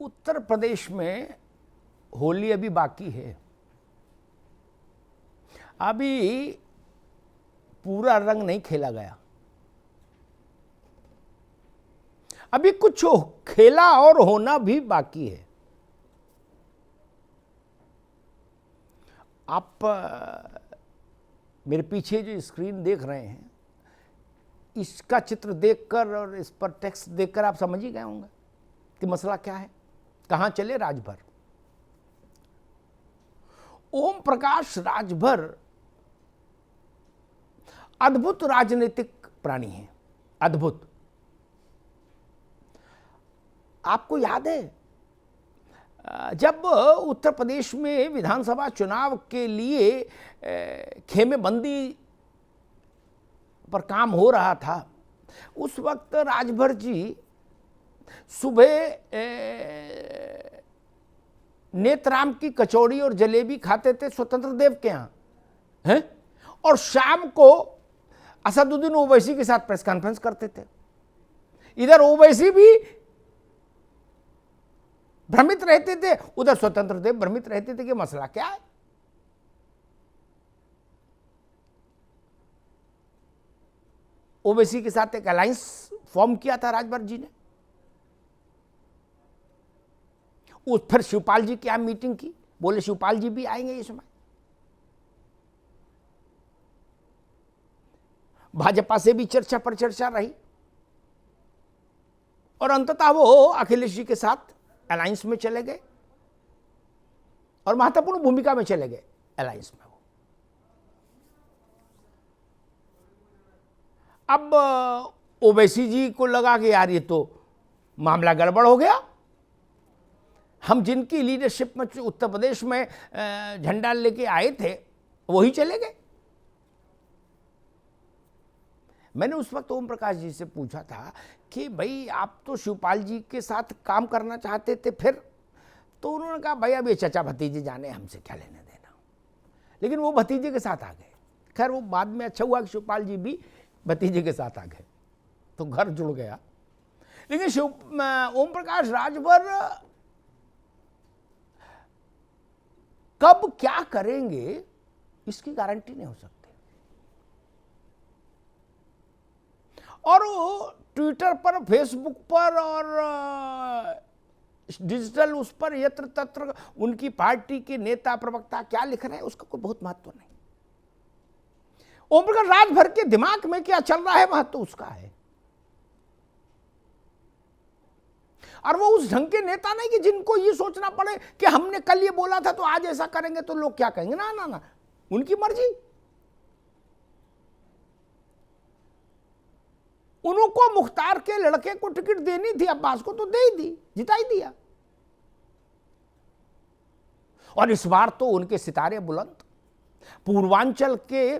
उत्तर प्रदेश में होली अभी बाकी है। अभी पूरा रंग नहीं खेला गया, अभी कुछ खेला और होना भी बाकी है। आप मेरे पीछे जो स्क्रीन देख रहे हैं, इसका चित्र देखकर और इस पर टेक्स्ट देखकर आप समझ ही गए होंगे कि मसला क्या है, कहां चले राजभर। ओम प्रकाश राजभर अद्भुत राजनीतिक प्राणी हैं, अद्भुत। आपको याद है जब उत्तर प्रदेश में विधानसभा चुनाव के लिए खेमेबंदी पर काम हो रहा था, उस वक्त राजभर जी सुबह नेतराम की कचौड़ी और जलेबी खाते थे स्वतंत्र देव के यहाँ हैं, और शाम को असदुद्दीन ओवैसी के साथ प्रेस कॉन्फ्रेंस करते थे। इधर ओवैसी भी भ्रमित रहते थे, उधर स्वतंत्र देव भ्रमित रहते थे कि मसला क्या है। ओवैसी के साथ एक अलायंस फॉर्म किया था राजभर जी ने। फिर शिवपाल जी की यहाँ मीटिंग की, बोले शिवपाल जी भी आएंगे इस समय। भाजपा से भी चर्चा पर चर्चा रही और अंततः वो अखिलेश जी के साथ अलायंस में चले गए और महत्वपूर्ण भूमिका में चले गए अलायंस में। अब ओवैसी जी को लगा कि यार ये तो मामला गड़बड़ हो गया, हम जिनकी लीडरशिप में उत्तर प्रदेश में झंडा लेके आए थे वही चले गए। मैंने उस वक्त ओम प्रकाश जी से पूछा था कि भाई आप तो शिवपाल जी के साथ काम करना चाहते थे, फिर? तो उन्होंने कहा भाई अब ये चचा भतीजे जाने, हमसे क्या लेने देना। लेकिन वो भतीजे के साथ आ गए। खैर वो बाद में अच्छा हुआ कि शिवपाल जी भी भतीजे के साथ आ गए, तो घर जुड़ गया। लेकिन ओम प्रकाश राजभर कब क्या करेंगे इसकी गारंटी नहीं हो सकती। और वो ट्विटर पर, फेसबुक पर और डिजिटल उस पर यत्र तत्र उनकी पार्टी के नेता प्रवक्ता क्या लिख रहे हैं उसका कोई बहुत महत्व नहीं। ओम प्रकाश राजभर के दिमाग में क्या चल रहा है महत्व उसका है। और वो उस ढंग के नेता नहीं कि जिनको ये सोचना पड़े कि हमने कल ये बोला था तो आज ऐसा करेंगे तो लोग क्या कहेंगे। ना ना ना, उनकी मर्जी। उनको मुख्तार के लड़के को टिकट देनी थी, अब्बास को तो दे ही दी, जिता ही दिया। और इस बार तो उनके सितारे बुलंद। पूर्वांचल के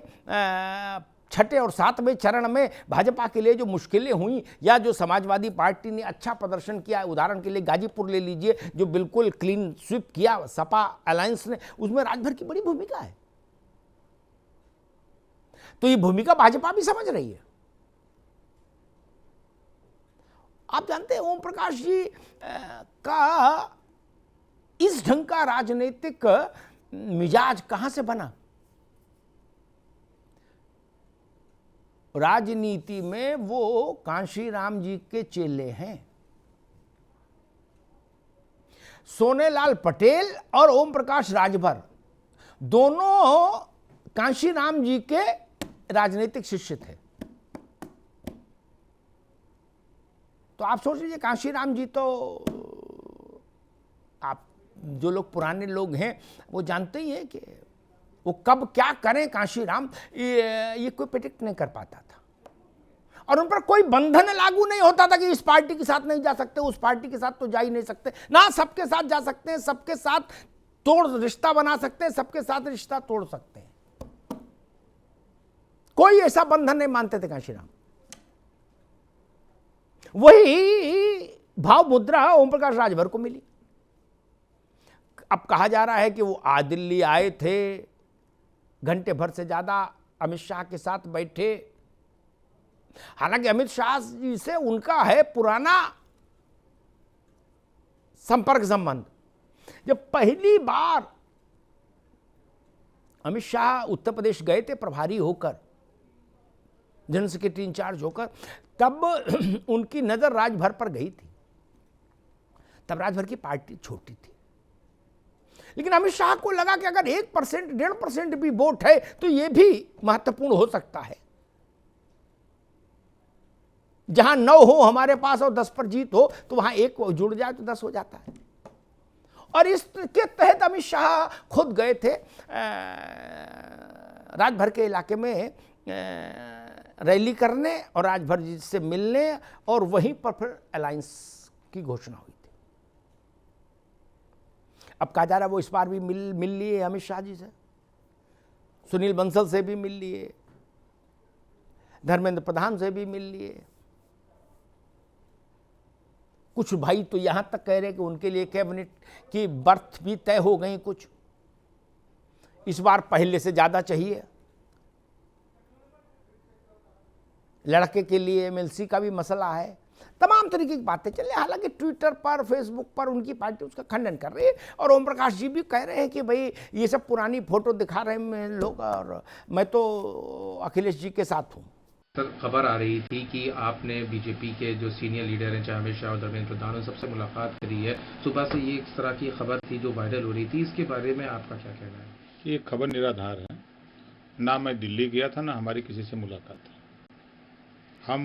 छठे और सातवें चरण में भाजपा के लिए जो मुश्किलें हुई या जो समाजवादी पार्टी ने अच्छा प्रदर्शन किया, उदाहरण के लिए गाजीपुर ले लीजिए जो बिल्कुल क्लीन स्वीप किया सपा अलायंस ने, उसमें राजभर की बड़ी भूमिका है। तो ये भूमिका भाजपा भी समझ रही है। आप जानते हैं ओम प्रकाश जी का इस ढंग का राजनीतिक मिजाज कहां से बना? राजनीति में वो कांशीराम जी के चेले हैं। सोनेलाल पटेल और ओम प्रकाश राजभर दोनों कांशीराम जी के राजनीतिक शिष्य थे। तो आप सोच लीजिए, कांशीराम जी तो आप जो लोग पुराने लोग हैं वो जानते ही हैं कि वो कब क्या करें। कांशीराम ये कोई प्रेडिक्ट नहीं कर पाता था और उन पर कोई बंधन लागू नहीं होता था कि इस पार्टी के साथ नहीं जा सकते, उस पार्टी के साथ तो जा ही नहीं सकते। ना, सबके साथ जा सकते हैं, सबके साथ तोड़ रिश्ता बना सकते हैं, सबके साथ रिश्ता तोड़ सकते हैं। कोई ऐसा बंधन नहीं मानते थे कांशीराम। वही भाव मुद्रा ओम प्रकाश राजभर को मिली। अब कहा जा रहा है कि वो आज दिल्ली आए थे, घंटे भर से ज्यादा अमित शाह के साथ बैठे। हालांकि अमित शाह जी से उनका है पुराना संपर्क संबंध। जब पहली बार अमित शाह उत्तर प्रदेश गए थे प्रभारी होकर, जनरल सेक्रेटरी इंचार्ज होकर, तब उनकी नजर राजभर पर गई थी। तब राजभर की पार्टी छोटी थी, लेकिन अमित शाह को लगा कि अगर 1%, 1.5% भी वोट है तो यह भी महत्वपूर्ण हो सकता है। जहां 9 हो हमारे पास और 10 पर जीत हो तो वहां 1 जुड़ जाए तो 10 हो जाता है। और इसके तहत अमित शाह खुद गए थे राजभर के इलाके में रैली करने और राजभर जी से मिलने, और वहीं पर फिर अलायंस की घोषणा हुई थी। अब कहा जा रहा है वो इस बार भी मिल लिए अमित शाह जी से, सुनील बंसल से भी मिल लिए, धर्मेंद्र प्रधान से भी मिल लिए। कुछ भाई तो यहां तक कह रहे कि उनके लिए कैबिनेट की बर्थ भी तय हो गई। कुछ इस बार पहले से ज्यादा चाहिए। लड़के के लिए एमएलसी का भी मसला है। तमाम तरीके की बातें चले। हालांकि ट्विटर पर, फेसबुक पर उनकी पार्टी उसका खंडन कर रही है, और ओम प्रकाश जी भी कह रहे हैं कि भाई ये सब पुरानी फोटो दिखा रहे हैं लोग, और मैं तो अखिलेश जी के साथ हूं। सर, खबर आ रही थी कि आपने बीजेपी के जो सीनियर लीडर हैं, चाहे अमित शाह और धर्मेंद्र प्रधान, उन सबसे मुलाकात करी है। सुबह से ये इस तरह की खबर थी जो वायरल हो रही थी, इसके बारे में आपका क्या कहना है? ये खबर निराधार है। ना मैं दिल्ली गया था, ना हमारी किसी से मुलाकात है। हम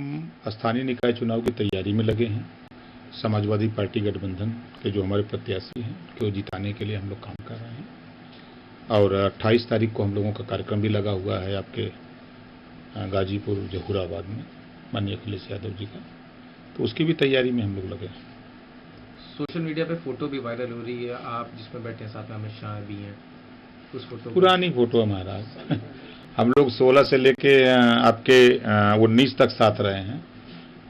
स्थानीय निकाय चुनाव की तैयारी में लगे हैं। समाजवादी पार्टी गठबंधन के जो हमारे प्रत्याशी हैं उनको जिताने के लिए हम लोग काम कर रहे हैं, और 28 तारीख को हम लोगों का कार्यक्रम भी लगा हुआ है आपके गाजीपुर जहूराबाद में, माननीय अखिलेश यादव जी का, तो उसकी भी तैयारी में हम लोग लगे हैं। सोशल मीडिया पे फोटो भी वायरल हो रही है, आप जिसमें बैठे हैं साथ में अमित शाह भी हैं, उस फोटो पुरानी फोटो है महाराज। हम लोग 16 से लेके आपके 19 तक साथ रहे हैं।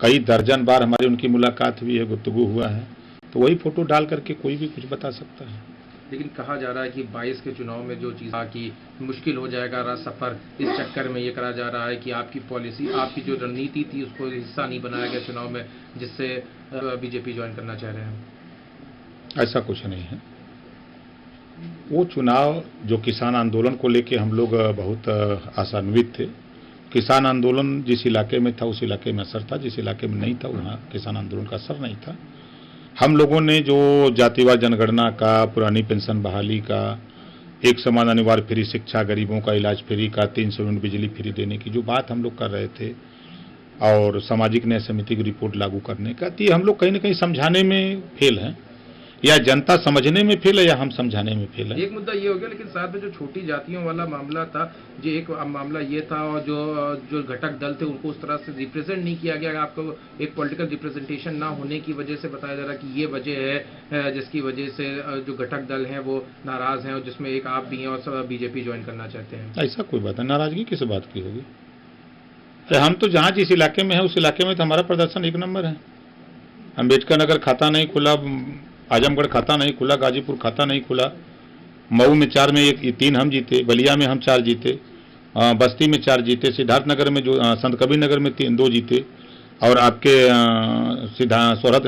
कई दर्जन बार हमारी उनकी मुलाकात हुई है, गुफ्तगू हुआ है, तो वही फोटो डाल करके कोई भी कुछ बता सकता है। लेकिन कहा जा रहा है कि 22 के चुनाव में जो चीज़ की मुश्किल हो जाएगा सफर, इस चक्कर में ये करा जा रहा है कि आपकी पॉलिसी, आपकी जो रणनीति थी उसको हिस्सा नहीं बनाया गया चुनाव में, जिससे बीजेपी ज्वाइन करना चाह रहे हैं। ऐसा कुछ नहीं है। वो चुनाव जो किसान आंदोलन को लेके हम लोग बहुत आशान्वित थे। किसान आंदोलन जिस इलाके में था उस इलाके में असर था, जिस इलाके में नहीं था वहाँ किसान आंदोलन का असर नहीं था। हम लोगों ने जो जातिवार जनगणना का, पुरानी पेंशन बहाली का, एक समान अनिवार्य फ्री शिक्षा, गरीबों का इलाज फ्री का, 300 यूनिट बिजली फ्री देने की जो बात हम लोग कर रहे थे, और सामाजिक न्याय समिति की रिपोर्ट लागू करने का, तो ये हम लोग कहीं ना कहीं समझाने में फेल हैं, या जनता समझने में फेल है, या हम समझाने में फेल है। एक मुद्दा ये हो गया, लेकिन साथ में जो छोटी जातियों वाला मामला था, जो एक मामला ये था, और जो घटक दल थे उनको उस तरह से रिप्रेजेंट नहीं किया गया। आपको एक पॉलिटिकल रिप्रेजेंटेशन ना होने की वजह से बताया जा रहा है कि ये वजह है जिसकी वजह से जो घटक दल हैं वो नाराज हैं, और जिसमें एक आप भी हैं और सब बीजेपी ज्वाइन करना चाहते हैं। ऐसा कोई बात है, नाराजगी किस बात की होगी? हम तो जहाँ जिस इलाके में है उस इलाके में तो हमारा प्रदर्शन 1 नंबर है। अम्बेडकर नगर खाता नहीं खुला, आजमगढ़ खाता नहीं खुला, गाजीपुर खाता नहीं खुला, मऊ में 4 में 3 हम जीते, बलिया में हम 4 जीते, बस्ती में 4 जीते, सिद्धार्थनगर में जो संत कबीर नगर में 2 जीते, और आपके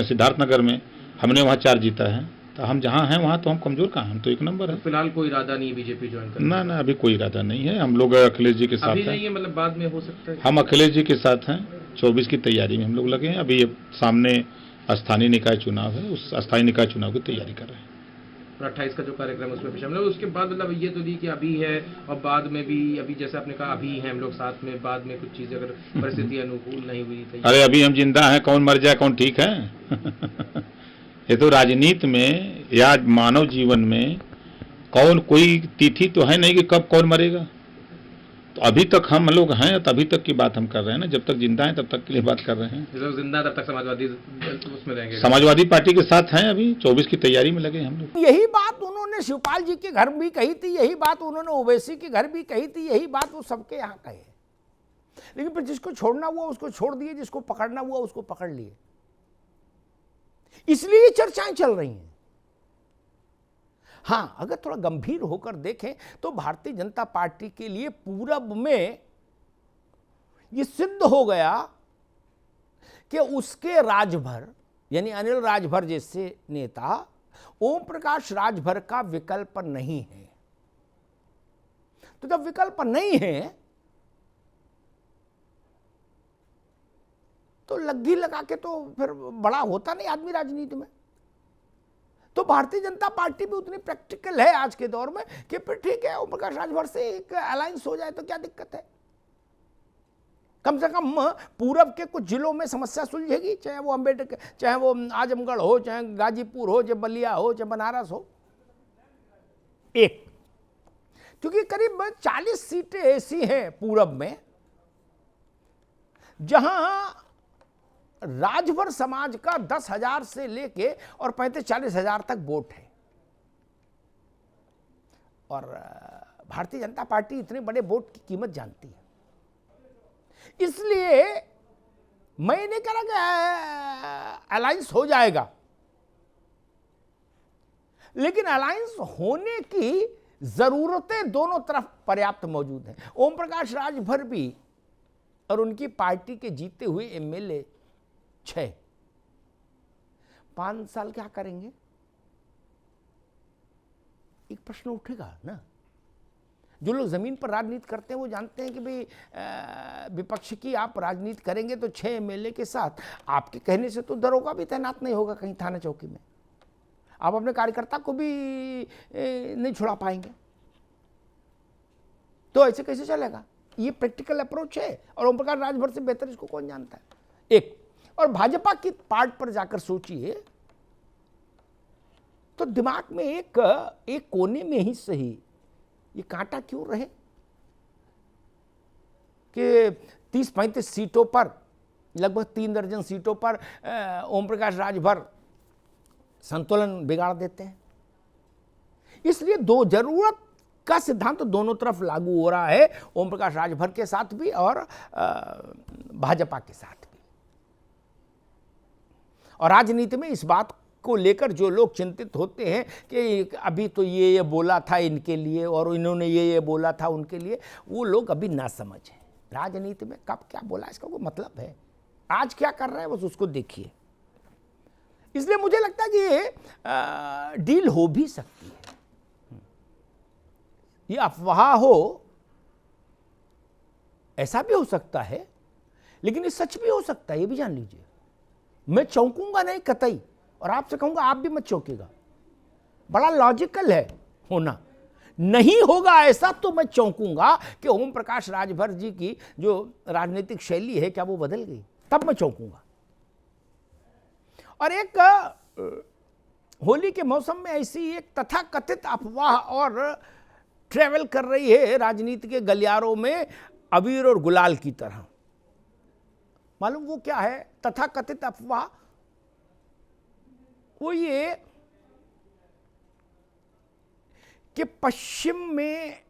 सिद्धार्थनगर में हमने वहाँ 4 जीता है। तो हम जहाँ हैं वहाँ तो हम कमजोर कहाँ, हम तो 1 नंबर है। तो फिलहाल कोई इरादा नहीं है बीजेपी ज्वाइन करने? ना, अभी कोई इरादा नहीं है। हम लोग अखिलेश जी के साथ अभी नहीं है, मतलब बाद में हो सकता है। हम अखिलेश जी के साथ हैं। 24 की तैयारी में हम लोग लगे हैं। अभी सामने स्थानीय निकाय चुनाव है, उस स्थानीय निकाय चुनाव की तैयारी कर रहे हैं। 28 का जो कार्यक्रम उसमें भी शामिल है। उसके बाद मतलब ये तो नहीं कि अभी है और बाद में भी, अभी जैसे आपने कहा अभी हैं हम लोग साथ में, बाद में कुछ चीजें अगर परिस्थिति अनुकूल नहीं हुई तो? अरे अभी हम जिंदा हैं, कौन मर जाए कौन ठीक है? ये तो राजनीति में या मानव जीवन में कौन कोई तिथि तो है नहीं कि कब कौन मरेगा। तो अभी तक हम लोग हैं, तभी तक की बात हम कर रहे हैं ना। जब तक जिंदा हैं तब तक के लिए बात कर रहे हैं। जिंदा तब तक समाजवादी उसमें रहेंगे, समाजवादी पार्टी के साथ हैं। अभी 24 की तैयारी में लगे हम लोग। यही बात उन्होंने शिवपाल जी के घर भी कही थी, यही बात उन्होंने ओवैसी के घर भी कही थी, यही बात वो सबके यहाँ कहे। लेकिन फिर जिसको छोड़ना हुआ उसको छोड़ दिए, जिसको पकड़ना हुआ उसको पकड़ लिए। इसलिए चर्चाएं चल रही हैं। हाँ, अगर थोड़ा गंभीर होकर देखें तो भारतीय जनता पार्टी के लिए पूरब में ये सिद्ध हो गया कि उसके राजभर यानी अनिल राजभर जैसे नेता ओम प्रकाश राजभर का विकल्प नहीं है। तो जब विकल्प नहीं है तो लग्गी लगा के तो फिर बड़ा होता नहीं आदमी राजनीति में। तो भारतीय जनता पार्टी भी उतनी प्रैक्टिकल है आज के दौर में कि फिर ठीक है, ओम प्रकाश राजभर से एक अलायंस हो जाए तो क्या दिक्कत है। कम से कम पूरब के कुछ जिलों में समस्या सुलझेगी, चाहे वो अम्बेडकर, चाहे वो आजमगढ़ हो, चाहे गाजीपुर हो, चाहे बलिया हो, चाहे बनारस हो। एक, क्योंकि करीब 40 सीटें ऐसी हैं पूरब में जहां राजभर समाज का 10,000 से लेके और 35-40,000 तक वोट है। और भारतीय जनता पार्टी इतने बड़े वोट की कीमत जानती है। इसलिए मैं नहीं कह रहा कि अलायंस हो जाएगा, लेकिन अलायंस होने की जरूरतें दोनों तरफ पर्याप्त मौजूद हैं। ओम प्रकाश राजभर भी और उनकी पार्टी के जीते हुए एमएलए 6 5 साल क्या करेंगे, एक प्रश्न उठेगा ना। जो लोग जमीन पर राजनीति करते हैं वो जानते हैं कि भाई विपक्ष की आप राजनीति करेंगे तो 6 एमएलए के साथ आपके कहने से तो दरोगा भी तैनात नहीं होगा कहीं थाना चौकी में, आप अपने कार्यकर्ता को भी नहीं छुड़ा पाएंगे। तो ऐसे कैसे चलेगा। ये प्रैक्टिकल अप्रोच है और ओम प्रकाश राजभर से बेहतर इसको कौन जानता है। एक, और भाजपा की पार्ट पर जाकर सोचिए तो दिमाग में एक कोने में ही सही ये कांटा क्यों रहे कि 30-35 सीटों पर, लगभग 3 दर्जन सीटों पर ओम प्रकाश राजभर संतुलन बिगाड़ देते हैं। इसलिए दो जरूरत का सिद्धांत तो दोनों तरफ लागू हो रहा है, ओम प्रकाश राजभर के साथ भी और भाजपा के साथ भी। और राजनीति में इस बात को लेकर जो लोग चिंतित होते हैं कि अभी तो ये बोला था इनके लिए और इन्होंने ये बोला था उनके लिए, वो लोग अभी ना समझें। राजनीति में कब क्या बोला इसका कोई मतलब है, आज क्या कर रहे हैं बस उसको देखिए। इसलिए मुझे लगता है कि ये डील हो भी सकती है। ये अफवाह हो ऐसा भी हो सकता है, लेकिन ये सच भी हो सकता है, ये भी जान लीजिए। मैं चौंकूंगा नहीं कतई, और आपसे कहूंगा आप भी मत चौंकिएगा। बड़ा लॉजिकल है होना, नहीं होगा ऐसा तो मैं चौंकूंगा कि ओम प्रकाश राजभर जी की जो राजनीतिक शैली है क्या वो बदल गई, तब मैं चौंकूंगा। और एक होली के मौसम में ऐसी एक तथाकथित अफवाह और ट्रेवल कर रही है राजनीति के गलियारों में अबीर और गुलाल की तरह। मालूम वो क्या है तथाकथित अफवाह? वो ये कि पश्चिम में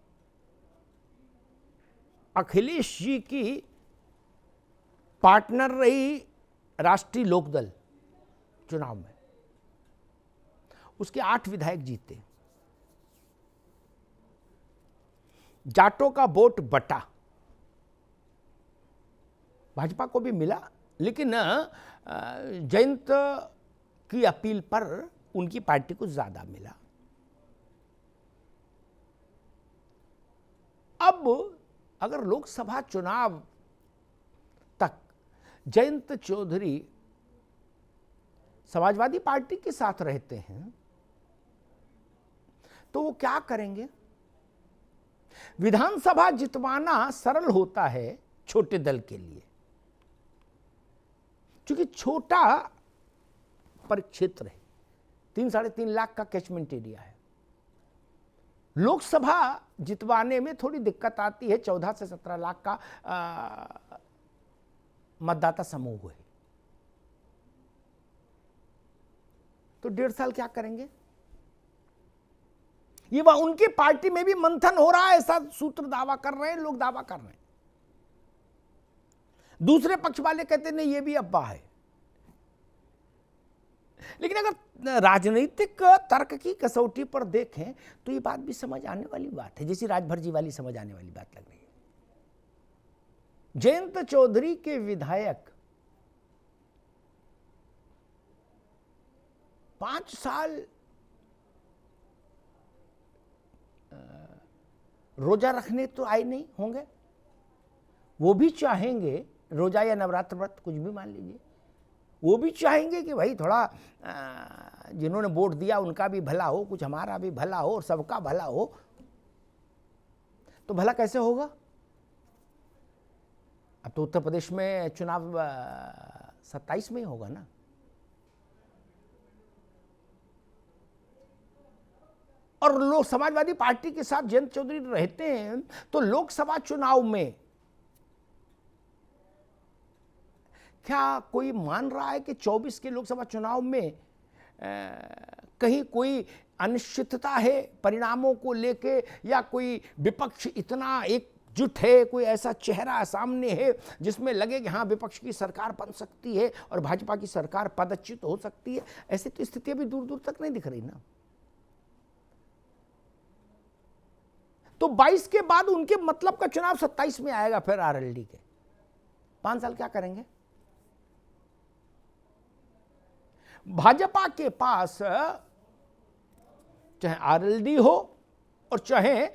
अखिलेश जी की पार्टनर रही राष्ट्रीय लोकदल चुनाव में, उसके 8 विधायक जीते, जाटों का वोट बटा, भाजपा को भी मिला, लेकिन जयंत की अपील पर उनकी पार्टी को ज्यादा मिला। अब अगर लोकसभा चुनाव तक जयंत चौधरी समाजवादी पार्टी के साथ रहते हैं तो वो क्या करेंगे? विधानसभा जितवाना सरल होता है छोटे दल के लिए, क्योंकि छोटा परिक्षेत्र है, 3-3.5 लाख का कैचमेंट एरिया है। लोकसभा जितवाने में थोड़ी दिक्कत आती है, 14 से 17 लाख का मतदाता समूह है। तो 1.5 साल क्या करेंगे? ये वह उनकी पार्टी में भी मंथन हो रहा है, ऐसा सूत्र दावा कर रहे हैं, लोग दावा कर रहे हैं। दूसरे पक्ष वाले कहते नहीं ये भी अफवाह है। लेकिन अगर राजनीतिक तर्क की कसौटी पर देखें तो ये बात भी समझ आने वाली बात है, जैसी राजभर जी वाली समझ आने वाली बात लग रही है। जयंत चौधरी के विधायक 5 साल रोजा रखने तो आए नहीं होंगे, वो भी चाहेंगे, रोजा या नवरात्र व्रत कुछ भी मान लीजिए, वो भी चाहेंगे कि भाई थोड़ा जिन्होंने वोट दिया उनका भी भला हो, कुछ हमारा भी भला हो और सबका भला हो। तो भला कैसे होगा? अब तो उत्तर प्रदेश में चुनाव 27 में ही होगा ना। और लोग समाजवादी पार्टी के साथ जयंत चौधरी रहते हैं, तो लोकसभा चुनाव में क्या कोई मान रहा है कि 24 के लोकसभा चुनाव में कहीं कोई अनिश्चितता है परिणामों को लेके, या कोई विपक्ष इतना एकजुट है, कोई ऐसा चेहरा सामने है जिसमें लगे कि हाँ विपक्ष की सरकार बन सकती है और भाजपा की सरकार पदच्युत हो सकती है? ऐसी तो स्थितियां भी दूर दूर तक नहीं दिख रही ना। तो 22 के बाद उनके मतलब का चुनाव 27 में आएगा। फिर आरएलडी के 5 साल क्या करेंगे? भाजपा के पास चाहे आरएलडी हो और चाहे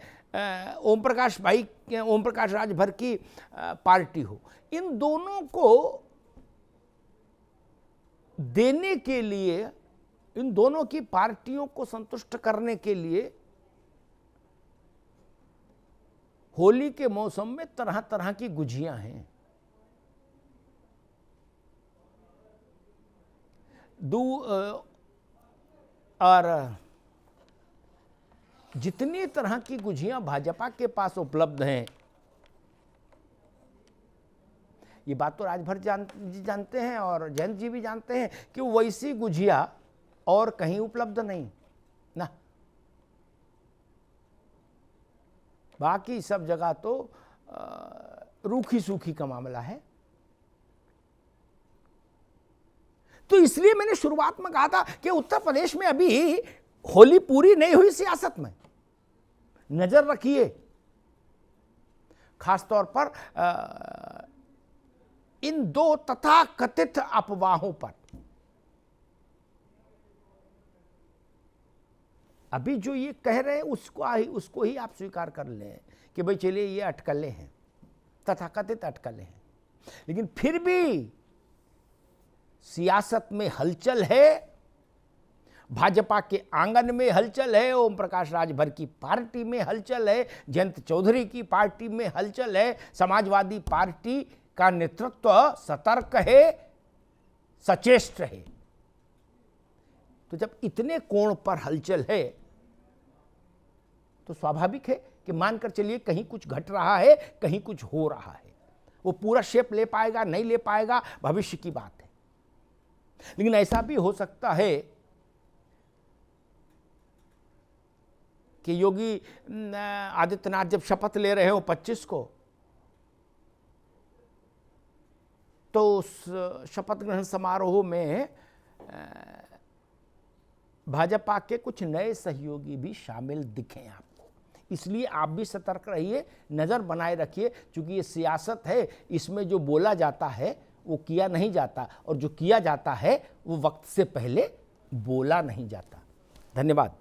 ओम प्रकाश राजभर की पार्टी हो, इन दोनों को देने के लिए, इन दोनों की पार्टियों को संतुष्ट करने के लिए होली के मौसम में तरह तरह की गुझियां हैं। और जितनी तरह की गुझियां भाजपा के पास उपलब्ध हैं, ये बात तो राजभर जी जानते हैं और जयंत जी भी जानते हैं कि वैसी गुझिया और कहीं उपलब्ध नहीं ना। बाकी सब जगह तो रूखी सूखी का मामला है। तो इसलिए मैंने शुरुआत में कहा था कि उत्तर प्रदेश में अभी होली पूरी नहीं हुई सियासत में, नजर रखिए खासतौर पर इन दो तथाकथित अफवाहों पर। अभी जो ये कह रहे हैं उसको ही आप स्वीकार कर लें कि भाई चलिए ये अटकलें हैं, तथाकथित अटकलें हैं, लेकिन फिर भी सियासत में हलचल है, भाजपा के आंगन में हलचल है, ओम प्रकाश राजभर की पार्टी में हलचल है, जयंत चौधरी की पार्टी में हलचल है, समाजवादी पार्टी का नेतृत्व सतर्क है, सचेष्ट है। तो जब इतने कोण पर हलचल है तो स्वाभाविक है कि मानकर चलिए कहीं कुछ घट रहा है, कहीं कुछ हो रहा है। वो पूरा शेप ले पाएगा नहीं ले पाएगा भविष्य की बात है, लेकिन ऐसा भी हो सकता है कि योगी आदित्यनाथ जब शपथ ले रहे हो 25 को, तो उस शपथ ग्रहण समारोह में भाजपा के कुछ नए सहयोगी भी शामिल दिखें आपको। इसलिए आप भी सतर्क रहिए, नज़र बनाए रखिए, क्योंकि ये सियासत है, इसमें जो बोला जाता है वो किया नहीं जाता, और जो किया जाता है वो वक्त से पहले बोला नहीं जाता। धन्यवाद।